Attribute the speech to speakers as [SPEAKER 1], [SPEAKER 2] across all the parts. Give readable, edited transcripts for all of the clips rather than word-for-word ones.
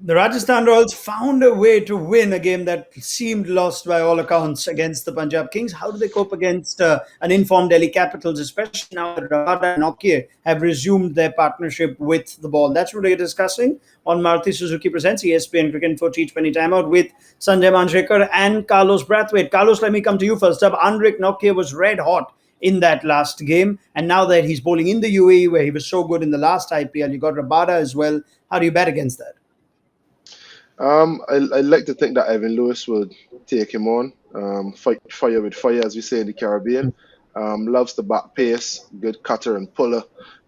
[SPEAKER 1] The Rajasthan Royals found a way to win a game that seemed lost by all accounts against the Punjab Kings. How do they cope against an informed Delhi Capitals, especially now that Rabada and Nokia have resumed their partnership with the ball? That's what we're discussing on Maruti Suzuki Presents ESPN Cricket Info T20 Timeout with Sanjay Manjrekar and Carlos Brathwaite. Carlos, let me come to you first up. Andrik Nokia was red hot in that last game, and now that he's bowling in the UAE, where he was so good in the last IPL, you got Rabada as well. How do you bet against that?
[SPEAKER 2] I like to think that Evan Lewis would take him on, fight fire with fire, as we say in the Caribbean. Loves the back pace, good cutter and puller.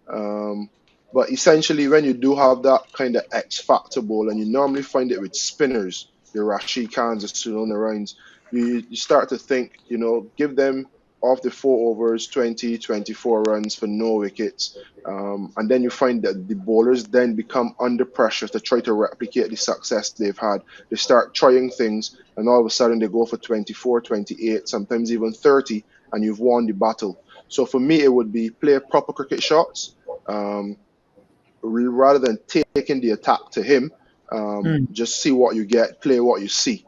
[SPEAKER 2] Um, but essentially, when you do have that kind of X factor ball, and you normally find it with spinners, your Rashid Khans, the Sunil Narines, you start to think, give them off the 4 overs, 20, 24 runs for no wickets. And then you find that the bowlers then become under pressure to try to replicate the success they've had. They start trying things, and all of a sudden they go for 24, 28, sometimes even 30, and you've won the battle. So for me, it would be play proper cricket shots um, rather than taking the attack to him. Just see what you get, play what you see,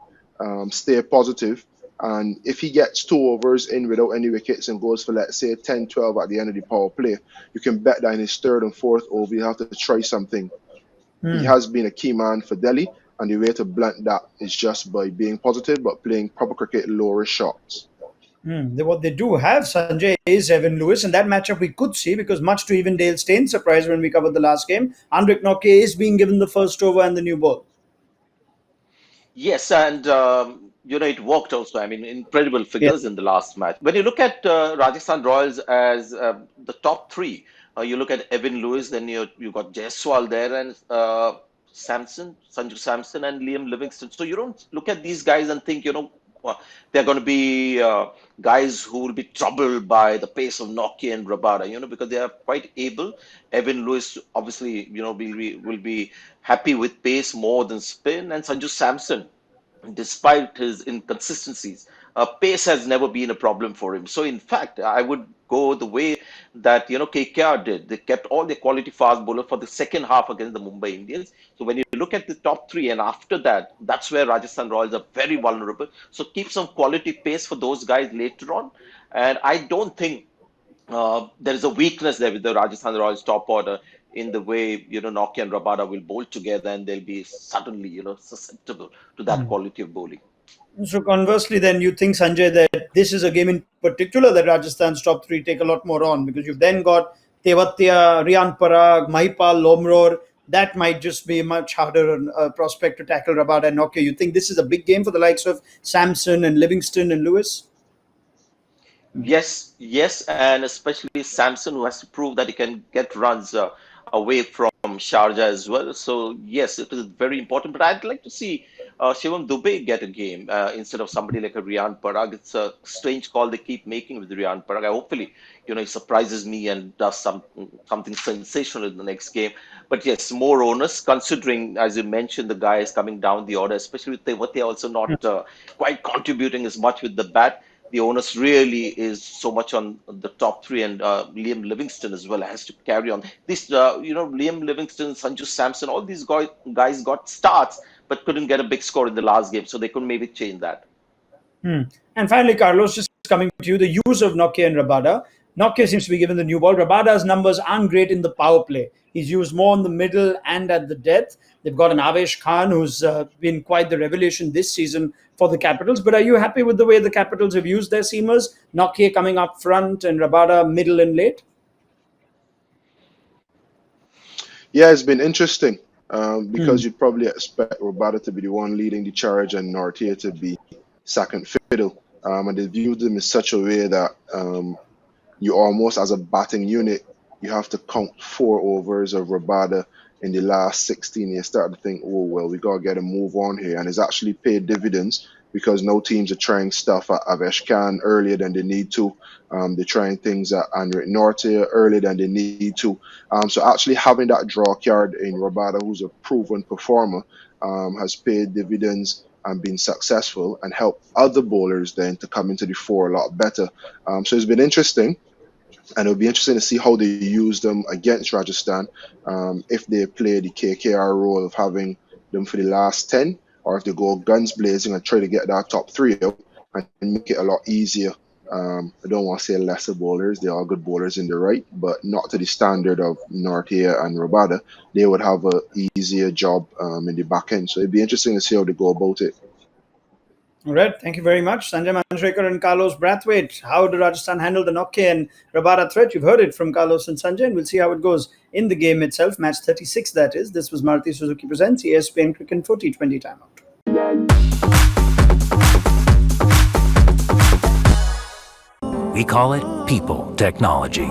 [SPEAKER 2] stay positive. And if he gets 2 overs in without any wickets and goes for, let's say, 10, 12 at the end of the power play, you can bet that in his third and fourth over, you have to try something. He has been a key man for Delhi, and the way to blunt that is just by being positive but playing proper cricket, lower shots.
[SPEAKER 1] What they do have, Sanjay, is Evan Lewis, and that matchup we could see because much to even Dale Stain's surprise when we covered the last game, Andrik Nokia is being given the first over and the new ball.
[SPEAKER 3] Yes, and it worked also. I mean, incredible
[SPEAKER 1] Yeah.
[SPEAKER 3] figures in the last match. When you look at Rajasthan Royals as the top three, you look at Evan Lewis, then you got Jaiswal there, and Sanju Samson, and Liam Livingston. So you don't look at these guys and think, they're going to be guys who will be troubled by the pace of Nokia and Rabada, because they are quite able. Evan Lewis, obviously, will be happy with pace more than spin, and Sanju Samson, despite his inconsistencies, pace has never been a problem for him. So, in fact, I would go the way that KKR did. They kept all their quality fast bowler for the second half against the Mumbai Indians. So, when you look at the top three, and after that, that's where Rajasthan Royals are very vulnerable. So, keep some quality pace for those guys later on. And I don't think there is a weakness there with the Rajasthan Royals top order in the way Nokia and Rabada will bowl together, and they'll be suddenly susceptible to that quality of bowling.
[SPEAKER 1] So conversely, then you think, Sanjay, that this is a game in particular that Rajasthan's top three take a lot more on because you've then got Tewatia, Rian Parag, Mahipal, Lomror. That might just be a much harder prospect to tackle Rabada and Nokia. You think this is a big game for the likes of Samson and Livingston and Lewis?
[SPEAKER 3] Yes, yes, and especially Samson, who has to prove that he can get runs away from Sharjah as well. So yes, it is very important. But I'd like to see Shivam Dubey get a game instead of somebody like a Riyan Parag. It's a strange call they keep making with Riyan Parag. Hopefully, he surprises me and does something sensational in the next game. But yes, more onus considering, as you mentioned, the guys coming down the order, especially with what they also not quite contributing as much with the bat. The onus really is so much on the top three, and Liam Livingston as well has to carry on. This, Liam Livingston, Sanju Samson, all these guys got starts but couldn't get a big score in the last game, so they could maybe change that.
[SPEAKER 1] And finally, Carlos, just coming to you, the use of Nokia and Rabada. Nokia seems to be given the new ball. Rabada's numbers aren't great in the power play. He's used more in the middle and at the death. They've got an Avesh Khan who's been quite the revelation this season for the Capitals. But are you happy with the way the Capitals have used their seamers? Nokia coming up front and Rabada middle and late?
[SPEAKER 2] Yeah, it's been interesting because you'd probably expect Roberto to be the one leading the charge and Nortia to be second fiddle. And they viewed them in such a way that you almost, as a batting unit, you have to count 4 overs of Rabada in the last 16. You start to think, oh, well, we got to get a move on here. And it's actually paid dividends because no teams are trying stuff at Avesh Khan earlier than they need to. They're trying things at Andre Norte earlier than they need to. So actually having that draw card in Rabada, who's a proven performer, has paid dividends and been successful and helped other bowlers then to come into the fore a lot better. So it's been interesting. And it'll be interesting to see how they use them against Rajasthan if they play the KKR role of having them for the last 10, or if they go guns blazing and try to get that top three out and make it a lot easier. I don't want to say lesser bowlers. They are good bowlers in the right, but not to the standard of Nortje and Rabada. They would have a easier job in the back end. So it'd be interesting to see how they go about it.
[SPEAKER 1] All right, thank you very much, Sanjay Manjrekar and Carlos Brathwaite. How do Rajasthan handle the Nokia and Rabada threat? You've heard it from Carlos and Sanjay, and we'll see how it goes in the game itself. Match 36, that is. This was Maruti Suzuki Presents ESPN Cricket 40 T20 Timeout.
[SPEAKER 4] We call it people technology.